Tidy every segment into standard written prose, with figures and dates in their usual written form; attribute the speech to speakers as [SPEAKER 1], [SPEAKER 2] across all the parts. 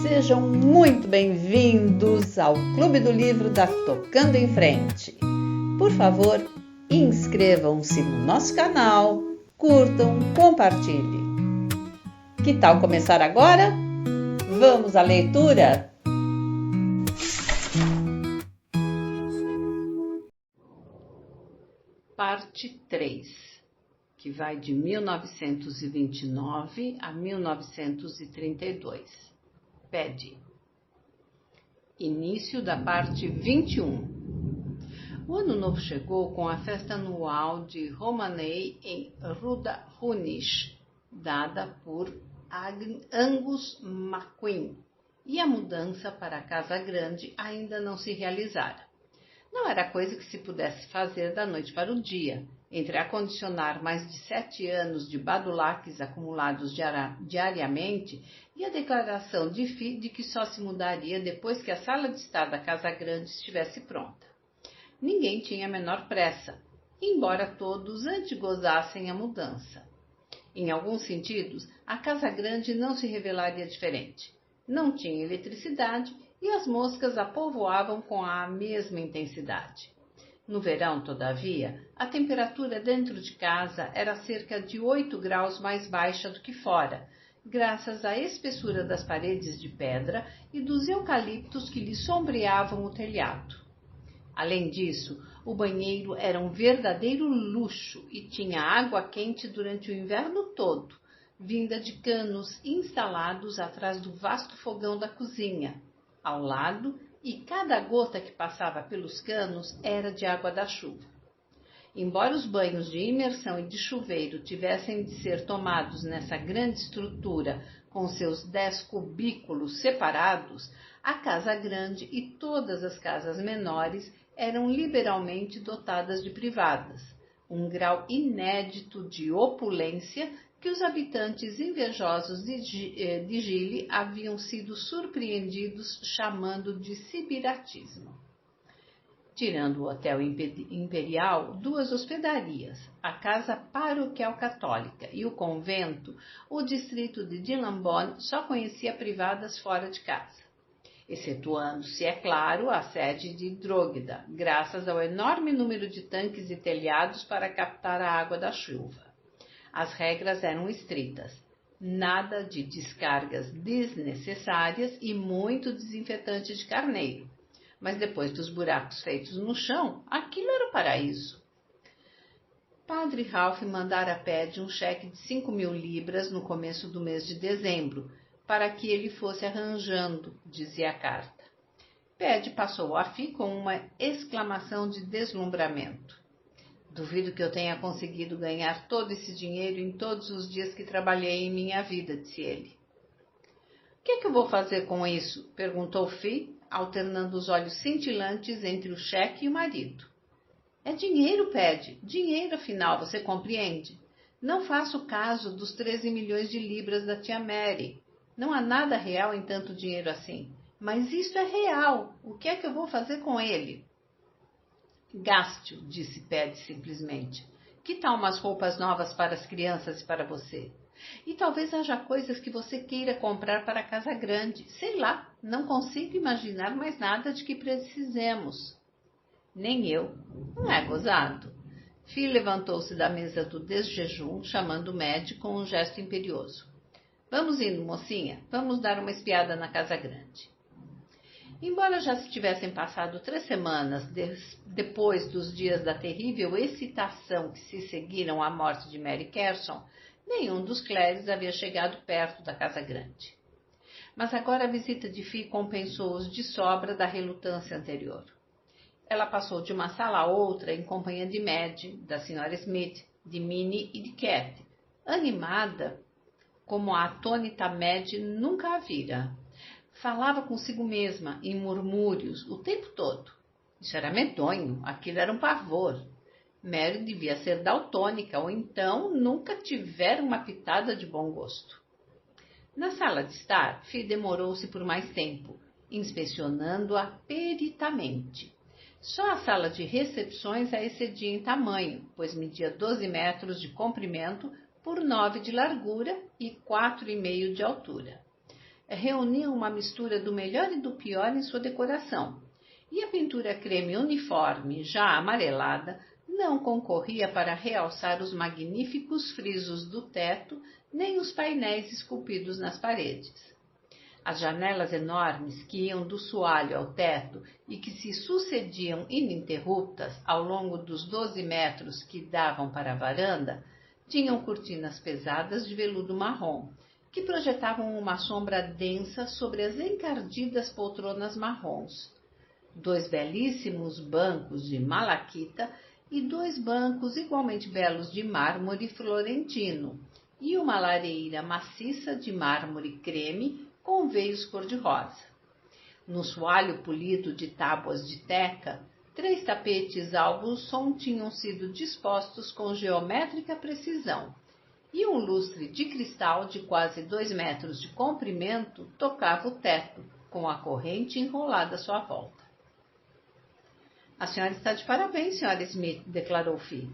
[SPEAKER 1] Sejam muito bem-vindos ao Clube do Livro da Tocando em Frente. Por favor, inscrevam-se no nosso canal, curtam, compartilhem. Que tal começar agora? Vamos à leitura? Parte 3, que vai de 1929 a 1932. Pede. Início da parte 21. O ano novo chegou com a festa anual de Romanei em Ruda Runish, dada por Angus MacQueen, e a mudança para a Casa Grande ainda não se realizara. Não era coisa que se pudesse fazer da noite para o dia, entre acondicionar mais de 7 anos de badulaques acumulados diariamente e a declaração de que só se mudaria depois que a sala de estar da Casa Grande estivesse pronta. Ninguém tinha a menor pressa, embora todos antegozassem a mudança. Em alguns sentidos, a Casa Grande não se revelaria diferente. Não tinha eletricidade e as moscas a povoavam com a mesma intensidade. No verão, todavia, a temperatura dentro de casa era cerca de 8 graus mais baixa do que fora, graças à espessura das paredes de pedra e dos eucaliptos que lhe sombreavam o telhado. Além disso, o banheiro era um verdadeiro luxo e tinha água quente durante o inverno todo, vinda de canos instalados atrás do vasto fogão da cozinha, ao lado, e cada gota que passava pelos canos era de água da chuva. Embora os banhos de imersão e de chuveiro tivessem de ser tomados nessa grande estrutura com seus 10 cubículos separados, a Casa Grande e todas as casas menores eram liberalmente dotadas de privadas, um grau inédito de opulência que os habitantes invejosos de Gili haviam sido surpreendidos chamando de sibiratismo. Tirando o Hotel Imperial, 2 hospedarias, a Casa Paroquial Católica e o convento, o distrito de Dillambone só conhecia privadas fora de casa, excetuando-se, é claro, a sede de Drogheda, graças ao enorme número de tanques e telhados para captar a água da chuva. As regras eram estritas, nada de descargas desnecessárias e muito desinfetante de carneiro. Mas depois dos buracos feitos no chão, aquilo era o paraíso. Padre Ralph mandara a Paddy um cheque de 5.000 libras no começo do mês de dezembro, para que ele fosse arranjando, dizia a carta. Paddy passou a Fi com uma exclamação de deslumbramento. Duvido que eu tenha conseguido ganhar todo esse dinheiro em todos os dias que trabalhei em minha vida, disse ele. O que é que eu vou fazer com isso? Perguntou Fi, alternando os olhos cintilantes entre o cheque e o marido. É dinheiro, Paddy, dinheiro afinal, você compreende? Não faço caso dos 13 milhões de libras da tia Mary. Não há nada real em tanto dinheiro assim. Mas isso é real. O que é que eu vou fazer com ele? Gaste-o, disse Paddy simplesmente. Que tal umas roupas novas para as crianças e para você? E talvez haja coisas que você queira comprar para a Casa Grande. Sei lá, não consigo imaginar mais nada de que precisemos. Nem eu. Não é gozado? Fi levantou-se da mesa do desjejum, chamando o médico com um gesto imperioso. Vamos indo, mocinha. Vamos dar uma espiada na Casa Grande. Embora já se tivessem passado 3 semanas depois dos dias da terrível excitação que se seguiram à morte de Mary Carson, nenhum dos Clares havia chegado perto da Casa Grande. Mas agora a visita de Fi compensou-os de sobra da relutância anterior. Ela passou de uma sala a outra em companhia de Mad, da Sra. Smith, de Minnie e de Cat, animada como a atônita Mad nunca a vira. Falava consigo mesma, em murmúrios, o tempo todo. Isso era medonho, aquilo era um pavor. Mary devia ser daltônica, ou então nunca tivera uma pitada de bom gosto. Na sala de estar, Fi demorou-se por mais tempo, inspecionando-a peritamente. Só a sala de recepções a excedia em tamanho, pois media 12 metros de comprimento por 9 de largura e 4,5 de altura. reuniam uma mistura do melhor e do pior em sua decoração, e a pintura creme uniforme, já amarelada, não concorria para realçar os magníficos frisos do teto, nem os painéis esculpidos nas paredes. As janelas enormes que iam do soalho ao teto e que se sucediam ininterruptas ao longo dos 12 metros que davam para a varanda, tinham cortinas pesadas de veludo marrom, que projetavam uma sombra densa sobre as encardidas poltronas marrons. 2 belíssimos bancos de malaquita e 2 bancos igualmente belos de mármore florentino, e uma lareira maciça de mármore creme com veios cor-de-rosa. No soalho polido de tábuas de teca, 3 tapetes alvos-som tinham sido dispostos com geométrica precisão, e um lustre de cristal de quase 2 metros de comprimento tocava o teto, com a corrente enrolada à sua volta. A senhora está de parabéns, senhora Smith, declarou Fi.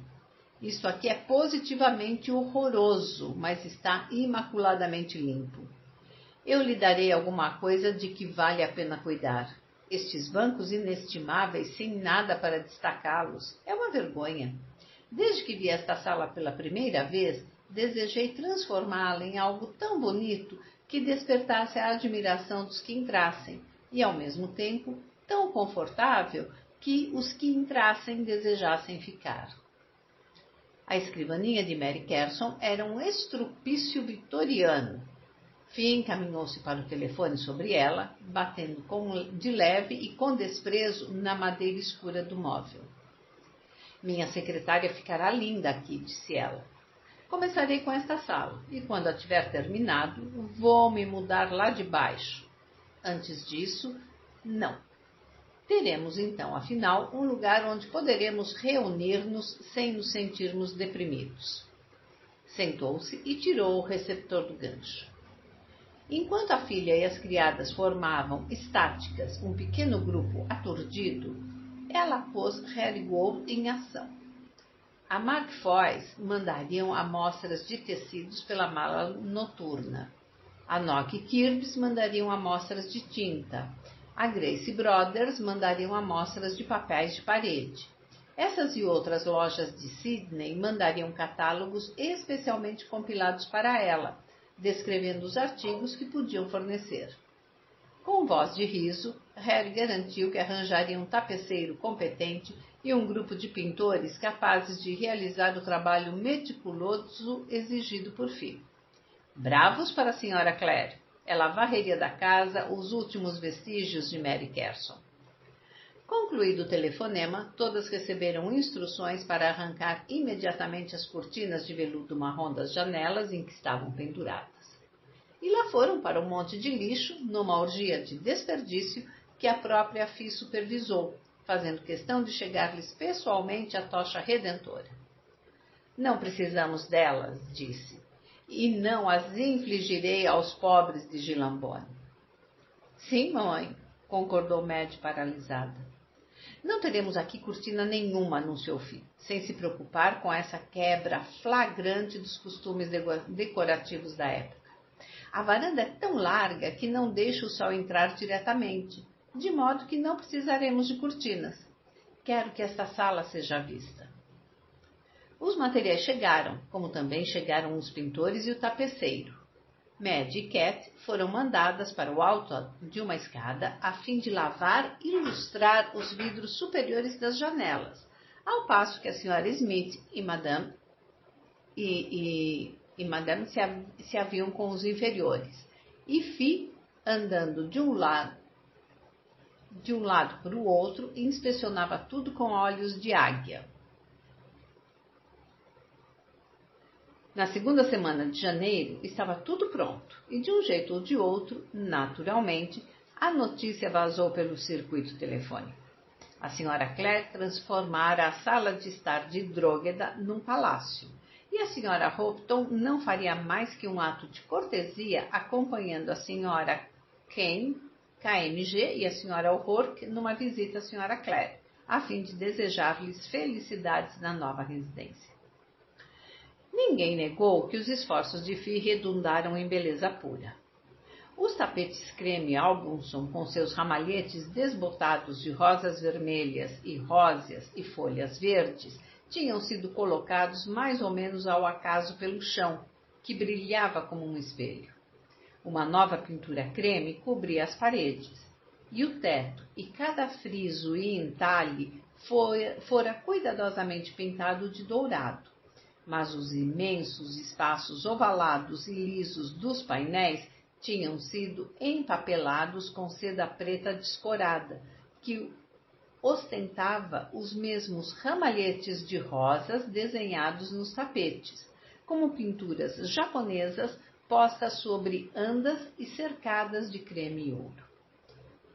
[SPEAKER 1] Isto aqui é positivamente horroroso, mas está imaculadamente limpo. Eu lhe darei alguma coisa de que vale a pena cuidar. Estes bancos inestimáveis, sem nada para destacá-los, é uma vergonha. Desde que vi esta sala pela primeira vez, desejei transformá-la em algo tão bonito que despertasse a admiração dos que entrassem, e, ao mesmo tempo, tão confortável que os que entrassem desejassem ficar. A escrivaninha de Mary Carson era um estrupício vitoriano. Fi encaminhou-se para o telefone sobre ela, batendo de leve e com desprezo na madeira escura do móvel. Minha secretária ficará linda aqui, disse ela. Começarei com esta sala, e quando a tiver terminado, vou me mudar lá de baixo. Antes disso, não. Teremos então, afinal, um lugar onde poderemos reunir-nos sem nos sentirmos deprimidos. Sentou-se e tirou o receptor do gancho. Enquanto a filha e as criadas formavam, estáticas, um pequeno grupo aturdido, ela pôs Harry Gold em ação. A Malfoys mandariam amostras de tecidos pela mala noturna. A Nock e Kirby mandariam amostras de tinta. A Grace Brothers mandariam amostras de papéis de parede. Essas e outras lojas de Sydney mandariam catálogos especialmente compilados para ela, descrevendo os artigos que podiam fornecer. Com voz de riso, Harry garantiu que arranjaria um tapeceiro competente e um grupo de pintores capazes de realizar o trabalho meticuloso exigido por Fi. Bravos para a Sra. Clare! Ela varreria da casa os últimos vestígios de Mary Carson. Concluído o telefonema, todas receberam instruções para arrancar imediatamente as cortinas de veludo marrom das janelas em que estavam penduradas. E lá foram para um monte de lixo, numa orgia de desperdício que a própria Fi supervisou, fazendo questão de chegar-lhes pessoalmente a tocha redentora. Não precisamos delas, disse, e não as infligirei aos pobres de Gilambone. Sim, mamãe, concordou Madge paralisada. Não teremos aqui cortina nenhuma, anunciou Fi, sem se preocupar com essa quebra flagrante dos costumes decorativos da época. A varanda é tão larga que não deixa o sol entrar diretamente, de modo que não precisaremos de cortinas. Quero que esta sala seja vista. Os materiais chegaram, como também chegaram os pintores e o tapeceiro. Madge e Cat foram mandadas para o alto de uma escada a fim de lavar e lustrar os vidros superiores das janelas, ao passo que a Sra. Smith e Madame se haviam com os inferiores, e Fi andando de um lado para o outro e inspecionava tudo com olhos de águia. Na segunda semana de janeiro estava tudo pronto, e de um jeito ou de outro, naturalmente, a notícia vazou pelo circuito telefônico. A Sra. Clare transformara a sala de estar de Drogheda num palácio, e a Sra. Houghton não faria mais que um ato de cortesia acompanhando a Sra. Kane, KMG, e a Sra. O'Rourke numa visita à Sra. Clare, a fim de desejar-lhes felicidades na nova residência. Ninguém negou que os esforços de Fi redundaram em beleza pura. Os tapetes creme Albunson, com seus ramalhetes desbotados de rosas vermelhas e róseas e folhas verdes, tinham sido colocados mais ou menos ao acaso pelo chão, que brilhava como um espelho. Uma nova pintura creme cobria as paredes, e o teto e cada friso e entalhe fora cuidadosamente pintado de dourado, mas os imensos espaços ovalados e lisos dos painéis tinham sido empapelados com seda preta descorada, que ostentava os mesmos ramalhetes de rosas desenhados nos tapetes, como pinturas japonesas postas sobre andas e cercadas de creme e ouro.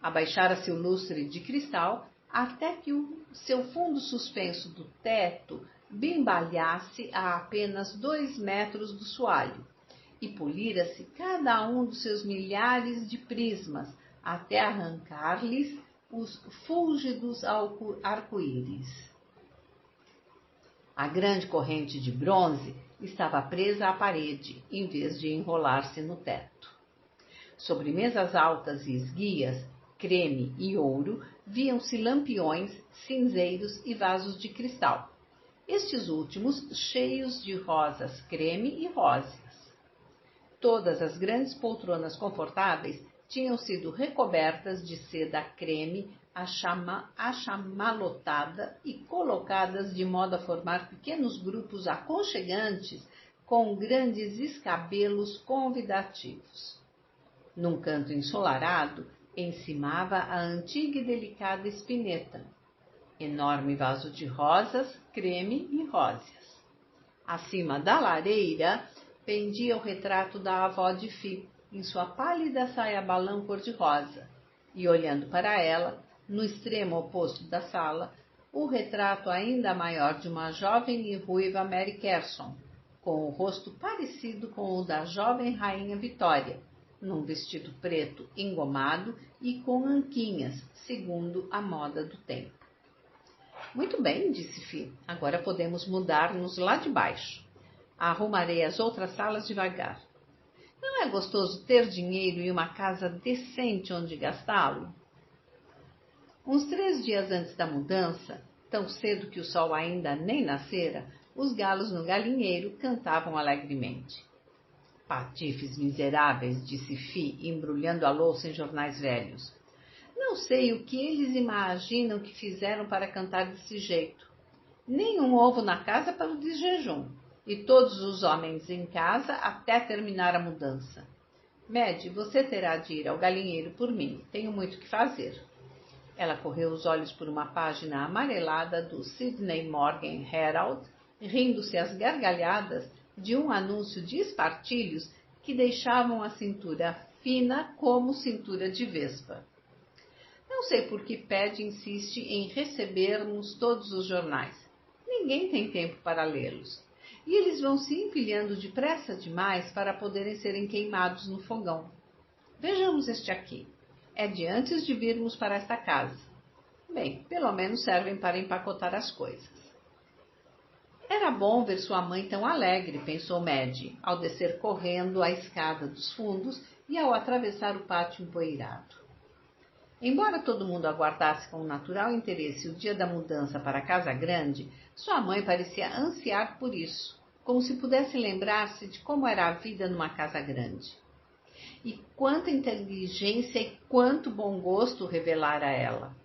[SPEAKER 1] Abaixara-se o lustre de cristal até que o seu fundo suspenso do teto bimbalhasse a apenas 2 metros do soalho, e polira-se cada um dos seus milhares de prismas até arrancar-lhes os fúlgidos arco-íris. A grande corrente de bronze estava presa à parede, em vez de enrolar-se no teto. Sobre mesas altas e esguias, creme e ouro, viam-se lampiões, cinzeiros e vasos de cristal, estes últimos cheios de rosas creme e róseas. Todas as grandes poltronas confortáveis tinham sido recobertas de seda creme achamalotada e colocadas de modo a formar pequenos grupos aconchegantes com grandes escabelos convidativos. Num canto ensolarado, encimava a antiga e delicada espineta, enorme vaso de rosas, creme e róseas. Acima da lareira pendia o retrato da avó de Fi, em sua pálida saia balão cor-de-rosa, e olhando para ela, no extremo oposto da sala, o retrato ainda maior de uma jovem e ruiva Mary Carson, com o rosto parecido com o da jovem rainha Vitória, num vestido preto engomado e com anquinhas, segundo a moda do tempo. Muito bem, disse Fi, agora podemos mudar-nos lá de baixo. Arrumarei as outras salas devagar. Não é gostoso ter dinheiro e uma casa decente onde gastá-lo? Uns 3 dias antes da mudança, tão cedo que o sol ainda nem nascera, os galos no galinheiro cantavam alegremente. Patifes miseráveis, disse Fi, embrulhando a louça em jornais velhos. Não sei o que eles imaginam que fizeram para cantar desse jeito. Nem um ovo na casa para o desjejum, e todos os homens em casa até terminar a mudança. Mad, você terá de ir ao galinheiro por mim, tenho muito que fazer. Ela correu os olhos por uma página amarelada do Sydney Morgan Herald, rindo-se às gargalhadas de um anúncio de espartilhos que deixavam a cintura fina como cintura de vespa. Não sei por que Ped insiste em recebermos todos os jornais. Ninguém tem tempo para lê-los. E eles vão se empilhando depressa demais para poderem serem queimados no fogão. Vejamos este aqui. É de antes de virmos para esta casa. Bem, pelo menos servem para empacotar as coisas. Era bom ver sua mãe tão alegre, pensou Madge, ao descer correndo a escada dos fundos e ao atravessar o pátio empoeirado. Embora todo mundo aguardasse com natural interesse o dia da mudança para a casa grande, sua mãe parecia ansiar por isso, como se pudesse lembrar-se de como era a vida numa casa grande. E quanta inteligência e quanto bom gosto revelara ela.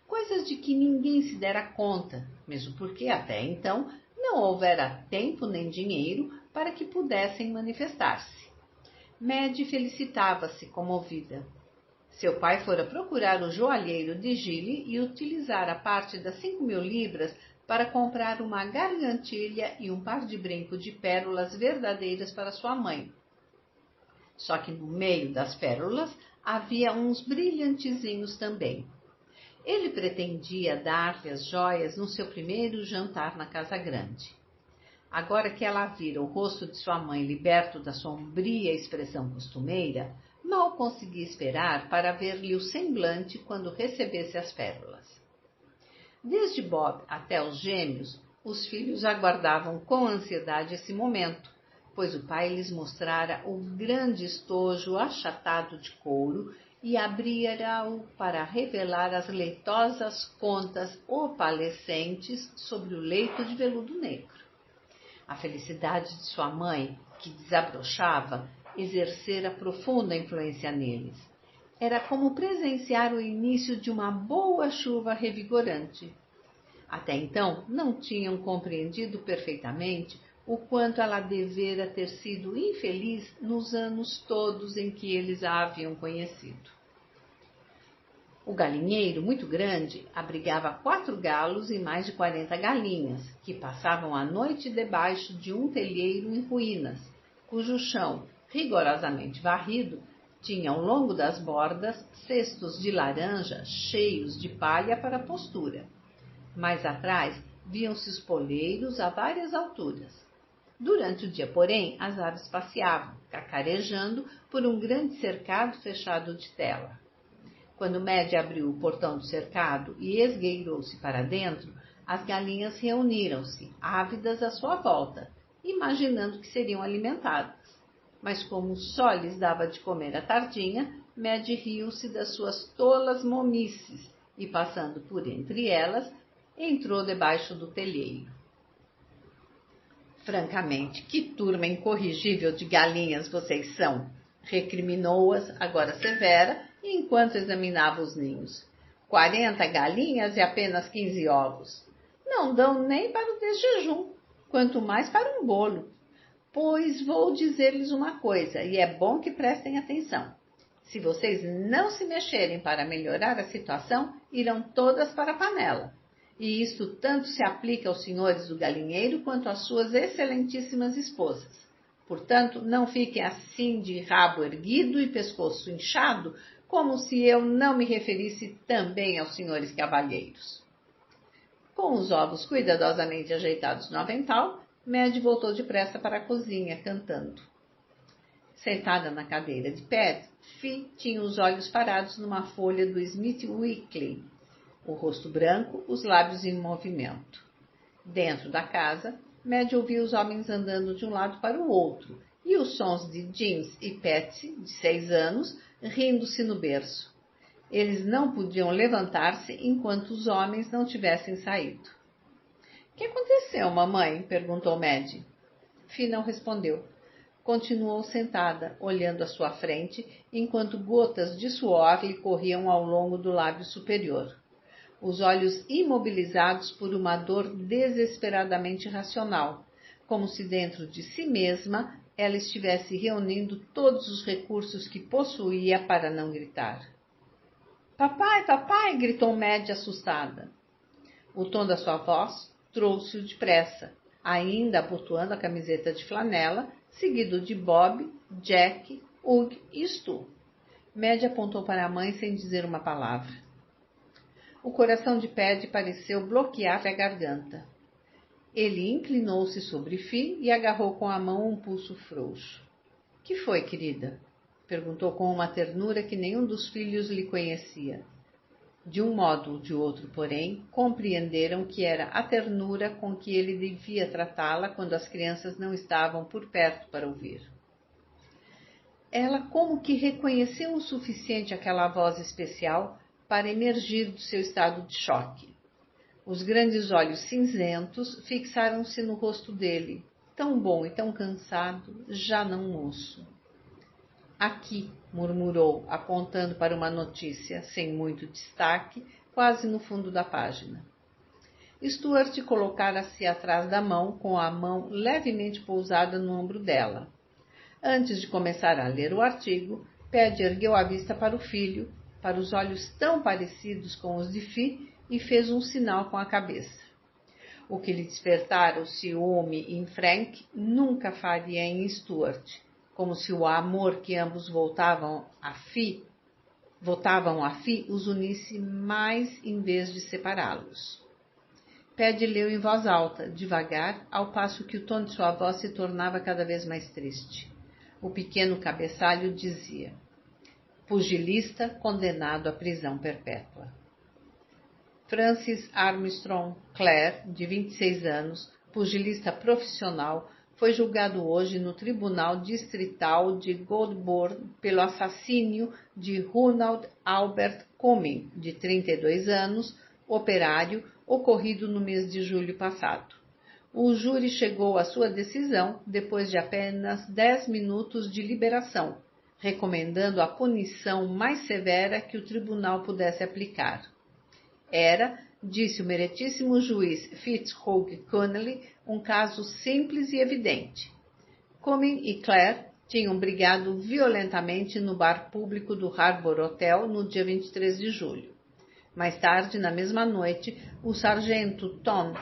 [SPEAKER 1] Coisas de que ninguém se dera conta, mesmo porque até então não houvera tempo nem dinheiro para que pudessem manifestar-se. Mad felicitava-se comovida. Seu pai fora procurar o joalheiro de Gilly e utilizar a parte das 5.000 libras para comprar uma gargantilha e um par de brinco de pérolas verdadeiras para sua mãe. Só que no meio das pérolas havia uns brilhantezinhos também. Ele pretendia dar-lhe as joias no seu primeiro jantar na casa grande. Agora que ela vira o rosto de sua mãe liberto da sombria expressão costumeira, mal conseguia esperar para ver-lhe o semblante quando recebesse as pérolas. Desde Bob até os gêmeos, os filhos aguardavam com ansiedade esse momento, pois o pai lhes mostrara o grande estojo achatado de couro e abria-o para revelar as leitosas contas opalescentes sobre o leito de veludo negro. A felicidade de sua mãe, que desabrochava, exercera profunda influência neles. Era como presenciar o início de uma boa chuva revigorante. Até então, não tinham compreendido perfeitamente o quanto ela devera ter sido infeliz nos anos todos em que eles a haviam conhecido. O galinheiro, muito grande, abrigava 4 galos e mais de 40 galinhas, que passavam a noite debaixo de um telheiro em ruínas, cujo chão, rigorosamente varrido, tinha ao longo das bordas cestos de laranja cheios de palha para postura. Mais atrás, viam-se os poleiros a várias alturas. Durante o dia, porém, as aves passeavam, cacarejando por um grande cercado fechado de tela. Quando Média abriu o portão do cercado e esgueirou-se para dentro, as galinhas reuniram-se, ávidas à sua volta, imaginando que seriam alimentadas. Mas como só lhes dava de comer à tardinha, Média riu-se das suas tolas momices e, passando por entre elas, entrou debaixo do telheiro. Francamente, que turma incorrigível de galinhas vocês são! Recriminou-as, agora severa, enquanto examinava os ninhos. 40 galinhas e apenas 15 ovos. Não dão nem para o desjejum, quanto mais para um bolo. Pois vou dizer-lhes uma coisa, e é bom que prestem atenção. Se vocês não se mexerem para melhorar a situação, irão todas para a panela. E isto tanto se aplica aos senhores do galinheiro quanto às suas excelentíssimas esposas. Portanto, não fiquem assim de rabo erguido e pescoço inchado, como se eu não me referisse também aos senhores cavalheiros. Com os ovos cuidadosamente ajeitados no avental, Média voltou depressa para a cozinha, cantando. Sentada na cadeira de pé, Fi tinha os olhos parados numa folha do Smith Weekly, o rosto branco, os lábios em movimento. Dentro da casa, Média ouvia os homens andando de um lado para o outro e os sons de James e Patsy, de 6 anos, rindo-se no berço. Eles não podiam levantar-se enquanto os homens não tivessem saído. — O que aconteceu, mamãe? — perguntou Média. Fi não respondeu. Continuou sentada, olhando à sua frente, enquanto gotas de suor lhe corriam ao longo do lábio superior. Os olhos imobilizados por uma dor desesperadamente racional, como se dentro de si mesma ela estivesse reunindo todos os recursos que possuía para não gritar. — Papai, papai! — gritou Média assustada. O tom da sua voz trouxe-o depressa, ainda abotoando a camiseta de flanela, seguido de Bob, Jack, Hugh e Stu. Média apontou para a mãe sem dizer uma palavra. O coração de Paddy pareceu bloquear-lhe a garganta. Ele inclinou-se sobre Fi e agarrou com a mão um pulso frouxo. — Que foi, querida? — perguntou com uma ternura que nenhum dos filhos lhe conhecia. De um modo ou de outro, porém, compreenderam que era a ternura com que ele devia tratá-la quando as crianças não estavam por perto para ouvir. Ela como que reconheceu o suficiente aquela voz especial para emergir do seu estado de choque. Os grandes olhos cinzentos fixaram-se no rosto dele, tão bom e tão cansado, já não moço. — Aqui, murmurou, apontando para uma notícia, sem muito destaque, quase no fundo da página. Stuart colocara-se atrás da mão, com a mão levemente pousada no ombro dela. Antes de começar a ler o artigo, Paddy ergueu a vista para o filho, para os olhos tão parecidos com os de Fi, e fez um sinal com a cabeça. O que lhe despertara o ciúme em Frank nunca faria em Stuart, como se o amor que ambos votavam a Fi os unisse mais em vez de separá-los. Paddy leu em voz alta, devagar, ao passo que o tom de sua voz se tornava cada vez mais triste. O pequeno cabeçalho dizia: pugilista condenado à prisão perpétua. Francis Armstrong Clare, de 26 anos, pugilista profissional, foi julgado hoje no Tribunal Distrital de Goldborn pelo assassínio de Ronald Albert Cumming, de 32 anos, operário, ocorrido no mês de julho passado. O júri chegou à sua decisão depois de apenas 10 minutos de liberação, recomendando a punição mais severa que o tribunal pudesse aplicar. Era, disse o meritíssimo juiz Fitzhugh Connolly, um caso simples e evidente. Cumming e Clare tinham brigado violentamente no bar público do Harbour Hotel no dia 23 de julho. Mais tarde, na mesma noite, o sargento Tom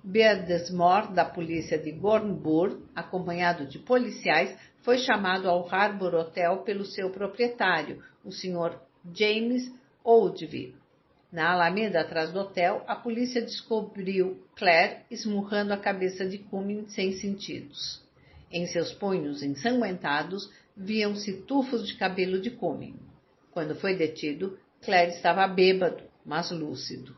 [SPEAKER 1] Beardesmore, da polícia de Gornburn, acompanhado de policiais, foi chamado ao Harbour Hotel pelo seu proprietário, o Sr. James Oldvie. Na alameda atrás do hotel, a polícia descobriu Clare esmurrando a cabeça de Cumming sem sentidos. Em seus punhos ensanguentados, viam-se tufos de cabelo de Cumming. Quando foi detido, Clare estava bêbado, mas lúcido.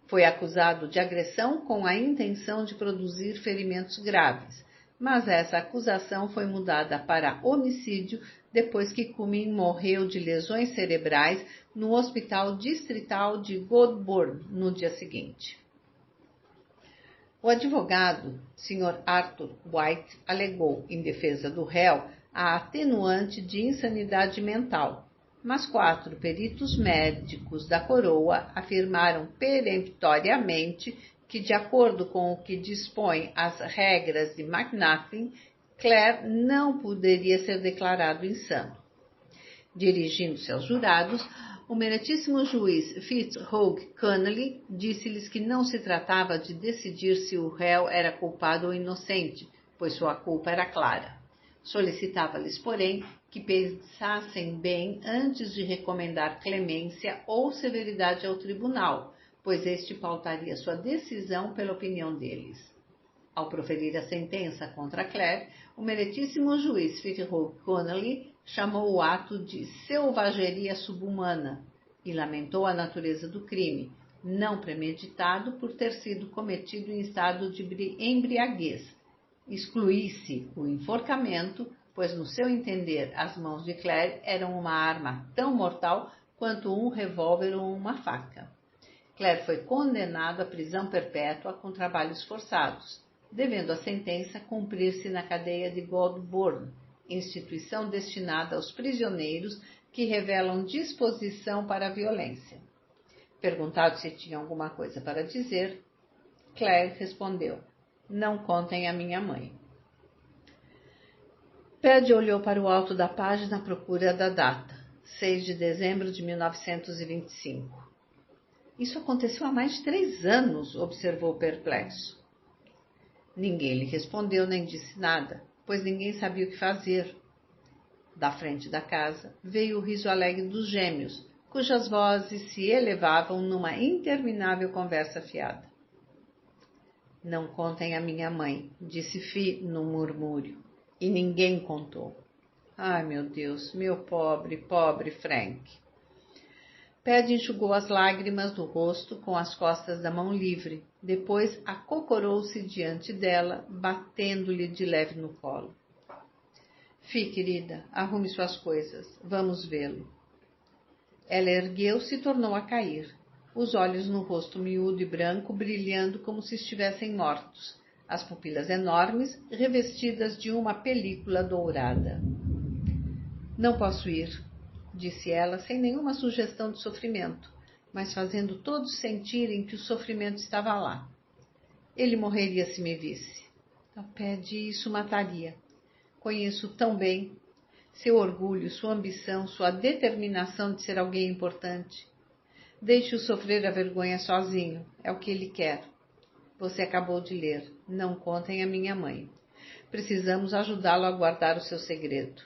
[SPEAKER 1] Foi acusado de agressão com a intenção de produzir ferimentos graves, mas essa acusação foi mudada para homicídio depois que Cumming morreu de lesões cerebrais no Hospital Distrital de Goldborn no dia seguinte. O advogado, Sr. Arthur White, alegou, em defesa do réu, a atenuante de insanidade mental, mas 4 peritos médicos da coroa afirmaram peremptoriamente que, de acordo com o que dispõem as regras de McNaughton, Clare não poderia ser declarado insano. Dirigindo-se aos jurados, o meritíssimo juiz Fitzhugh Connolly disse-lhes que não se tratava de decidir se o réu era culpado ou inocente, pois sua culpa era clara. Solicitava-lhes, porém, que pensassem bem antes de recomendar clemência ou severidade ao tribunal, pois este pautaria sua decisão pela opinião deles. Ao proferir a sentença contra Clare, o meritíssimo juiz Fitzhugh Connolly chamou o ato de selvageria subhumana e lamentou a natureza do crime, não premeditado por ter sido cometido em estado de embriaguez. Excluísse o enforcamento, pois no seu entender as mãos de Clare eram uma arma tão mortal quanto um revólver ou uma faca. Clare foi condenado à prisão perpétua com trabalhos forçados, devendo a sentença cumprir-se na cadeia de Goldborn, instituição destinada aos prisioneiros que revelam disposição para a violência. Perguntado se tinha alguma coisa para dizer, Clare respondeu: "Não contem a minha mãe." Paddy olhou para o alto da página à procura da data, 6 de dezembro de 1925. "Isso aconteceu há mais de 3 anos, observou perplexo. Ninguém lhe respondeu nem disse nada, pois ninguém sabia o que fazer. Da frente da casa veio o riso alegre dos gêmeos, cujas vozes se elevavam numa interminável conversa fiada. "Não contem a minha mãe", disse Fi num murmúrio. E ninguém contou. "Ai, meu Deus, meu pobre, pobre Frank." Paddy enxugou as lágrimas do rosto com as costas da mão livre. Depois acocorou-se diante dela, batendo-lhe de leve no colo. "Fi, querida, arrume suas coisas. Vamos vê-lo." Ela ergueu-se e tornou a cair, os olhos no rosto miúdo e branco brilhando como se estivessem mortos, as pupilas enormes revestidas de uma película dourada. "Não posso ir", disse ela sem nenhuma sugestão de sofrimento, mas fazendo todos sentirem que o sofrimento estava lá. "Ele morreria se me visse." Paddy, isso mataria. Conheço tão bem seu orgulho, sua ambição, sua determinação de ser alguém importante. Deixe-o sofrer a vergonha sozinho, é o que ele quer. Você acabou de ler, não contem a minha mãe. Precisamos ajudá-lo a guardar o seu segredo.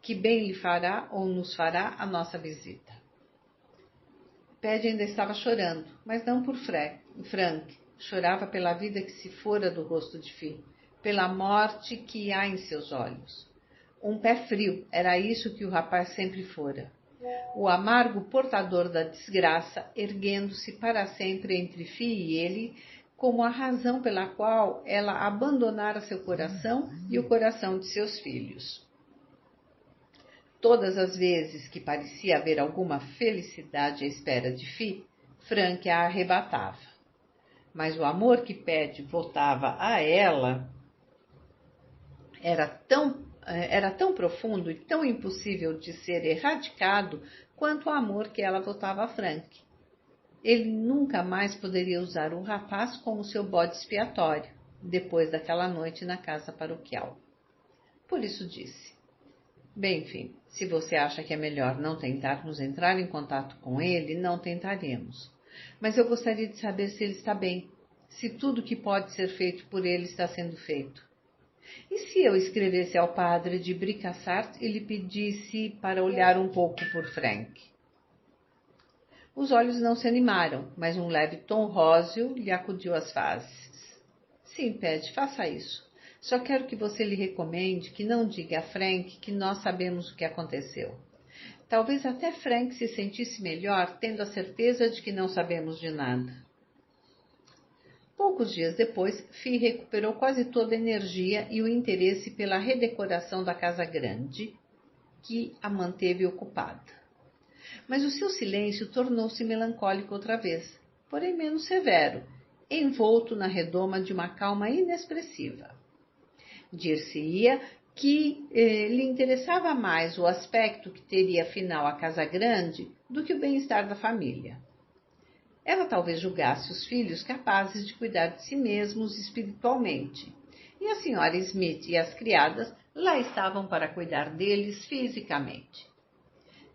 [SPEAKER 1] Que bem lhe fará ou nos fará a nossa visita." Paddy ainda estava chorando, mas não por Frank. Chorava pela vida que se fora do rosto de Fi, pela morte que há em seus olhos. Um pé frio, era isso que o rapaz sempre fora. O amargo portador da desgraça, erguendo-se para sempre entre Fi e ele, como a razão pela qual ela abandonara seu coração e o coração de seus filhos. Todas as vezes que parecia haver alguma felicidade à espera de Fi, Frank a arrebatava. Mas o amor que Paddy votava a ela era tão profundo e tão impossível de ser erradicado quanto o amor que ela votava a Frank. Ele nunca mais poderia usar o rapaz como seu bode expiatório, depois daquela noite na casa paroquial. Por isso disse: bem, Finn, se você acha que é melhor não tentarmos entrar em contato com ele, não tentaremos. Mas eu gostaria de saber se ele está bem, se tudo que pode ser feito por ele está sendo feito. E se eu escrevesse ao padre de Bricassart e lhe pedisse para olhar um pouco por Frank? Os olhos não se animaram, mas um leve tom róseo lhe acudiu às faces. Sim, Paddy, faça isso. Só quero que você lhe recomende que não diga a Frank que nós sabemos o que aconteceu. Talvez até Frank se sentisse melhor tendo a certeza de que não sabemos de nada. Poucos dias depois, Fi recuperou quase toda a energia e o interesse pela redecoração da casa grande, que a manteve ocupada. Mas o seu silêncio tornou-se melancólico outra vez, porém menos severo, envolto na redoma de uma calma inexpressiva. Dir-se-ia que lhe interessava mais o aspecto que teria afinal a casa grande do que o bem-estar da família. Ela talvez julgasse os filhos capazes de cuidar de si mesmos espiritualmente, e a senhora Smith e as criadas lá estavam para cuidar deles fisicamente.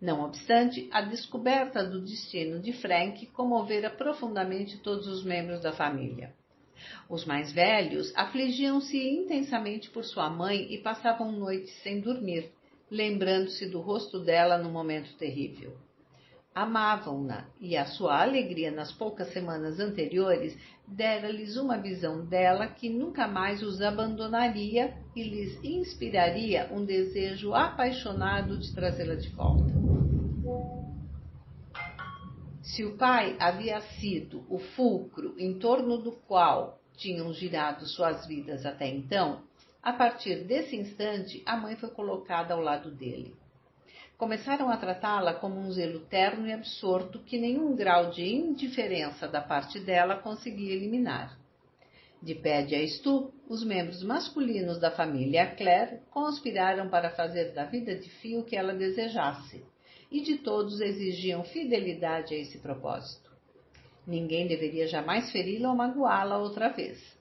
[SPEAKER 1] Não obstante, a descoberta do destino de Frank comovera profundamente todos os membros da família. Os mais velhos afligiam-se intensamente por sua mãe e passavam noites sem dormir, lembrando-se do rosto dela no momento terrível. Amavam-na e a sua alegria nas poucas semanas anteriores dera-lhes uma visão dela que nunca mais os abandonaria e lhes inspiraria um desejo apaixonado de trazê-la de volta. Se o pai havia sido o fulcro em torno do qual tinham girado suas vidas até então, a partir desse instante a mãe foi colocada ao lado dele. Começaram a tratá-la como um zelo terno e absorto que nenhum grau de indiferença da parte dela conseguia eliminar. De Paddy a Stu, os membros masculinos da família Clare conspiraram para fazer da vida de Fi o que ela desejasse, e de todos exigiam fidelidade a esse propósito. Ninguém deveria jamais feri-la ou magoá-la outra vez.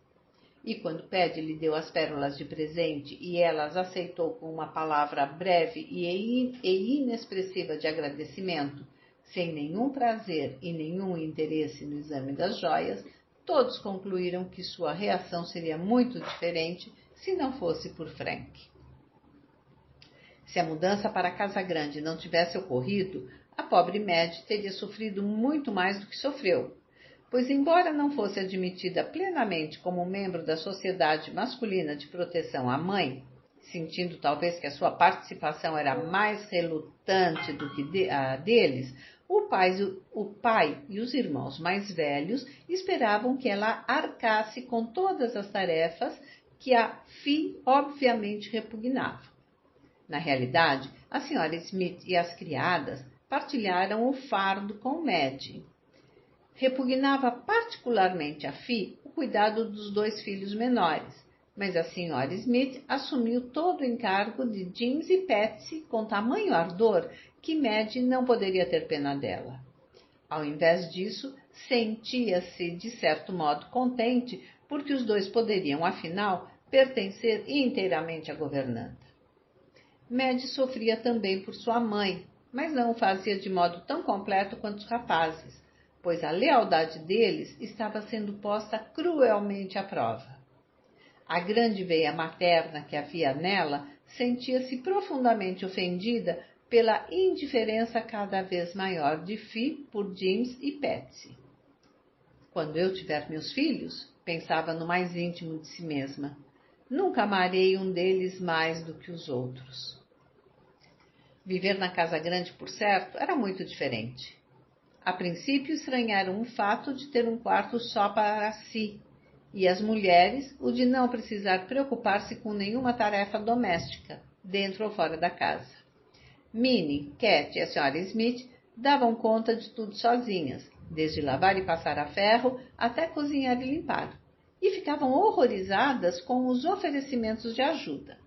[SPEAKER 1] E quando Paddy lhe deu as pérolas de presente e ela as aceitou com uma palavra breve e inexpressiva de agradecimento, sem nenhum prazer e nenhum interesse no exame das joias, todos concluíram que sua reação seria muito diferente se não fosse por Frank. Se a mudança para a Casa Grande não tivesse ocorrido, a pobre Madge teria sofrido muito mais do que sofreu, pois, embora não fosse admitida plenamente como membro da Sociedade Masculina de Proteção à Mãe, sentindo talvez que a sua participação era mais relutante do que a deles, o pai e os irmãos mais velhos esperavam que ela arcasse com todas as tarefas que a Fi obviamente repugnava. Na realidade, a senhora Smith e as criadas partilharam o fardo com Madge. Repugnava particularmente a Fi o cuidado dos dois filhos menores, mas a senhora Smith assumiu todo o encargo de James e Patsy com tamanho ardor que Madge não poderia ter pena dela. Ao invés disso, sentia-se de certo modo contente porque os dois poderiam, afinal, pertencer inteiramente à governanta. Madge sofria também por sua mãe, mas não o fazia de modo tão completo quanto os rapazes, pois a lealdade deles estava sendo posta cruelmente à prova. A grande veia materna que havia nela sentia-se profundamente ofendida pela indiferença cada vez maior de Fi por James e Patsy. Quando eu tiver meus filhos, pensava no mais íntimo de si mesma, nunca amarei um deles mais do que os outros. Viver na Casa Grande, por certo, era muito diferente. A princípio estranharam o fato de ter um quarto só para si, e as mulheres o de não precisar preocupar-se com nenhuma tarefa doméstica, dentro ou fora da casa. Minnie, Cat e a Sra. Smith davam conta de tudo sozinhas, desde lavar e passar a ferro até cozinhar e limpar, e ficavam horrorizadas com os oferecimentos de ajuda.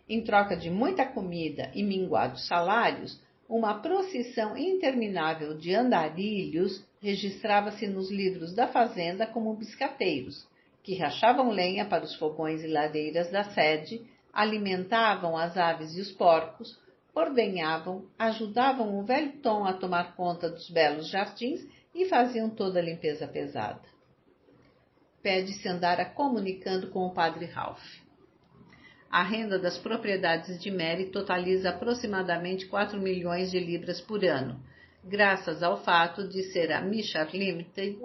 [SPEAKER 1] Em troca de muita comida e minguados salários, uma procissão interminável de andarilhos registrava-se nos livros da fazenda como biscateiros, que rachavam lenha para os fogões e lareiras da sede, alimentavam as aves e os porcos, ordenhavam, ajudavam o velho Tom a tomar conta dos belos jardins e faziam toda a limpeza pesada. Pede-se andara comunicando com o padre Ralph. A renda das propriedades de Mary totaliza aproximadamente 4 milhões de libras por ano, graças ao fato de ser a Mishar Limited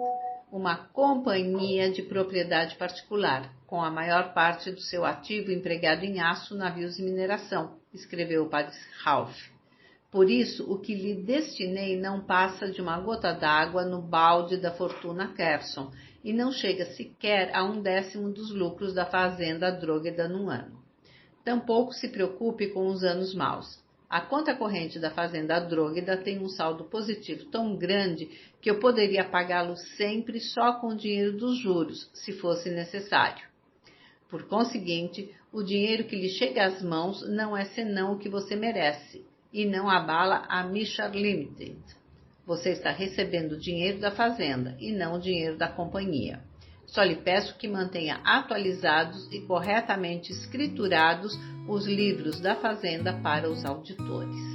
[SPEAKER 1] uma companhia de propriedade particular, com a maior parte do seu ativo empregado em aço, navios e mineração, escreveu o padre Ralph. Por isso, o que lhe destinei não passa de uma gota d'água no balde da fortuna Carson, e não chega sequer a 1/10 dos lucros da fazenda Drogheda num ano. Tampouco se preocupe com os anos maus. A conta corrente da fazenda Drogheda tem um saldo positivo tão grande que eu poderia pagá-lo sempre só com o dinheiro dos juros, se fosse necessário. Por conseguinte, o dinheiro que lhe chega às mãos não é senão o que você merece, e não abala a Mishar Limited. Você está recebendo o dinheiro da fazenda e não o dinheiro da companhia. Só lhe peço que mantenha atualizados e corretamente escriturados os livros da fazenda para os auditores.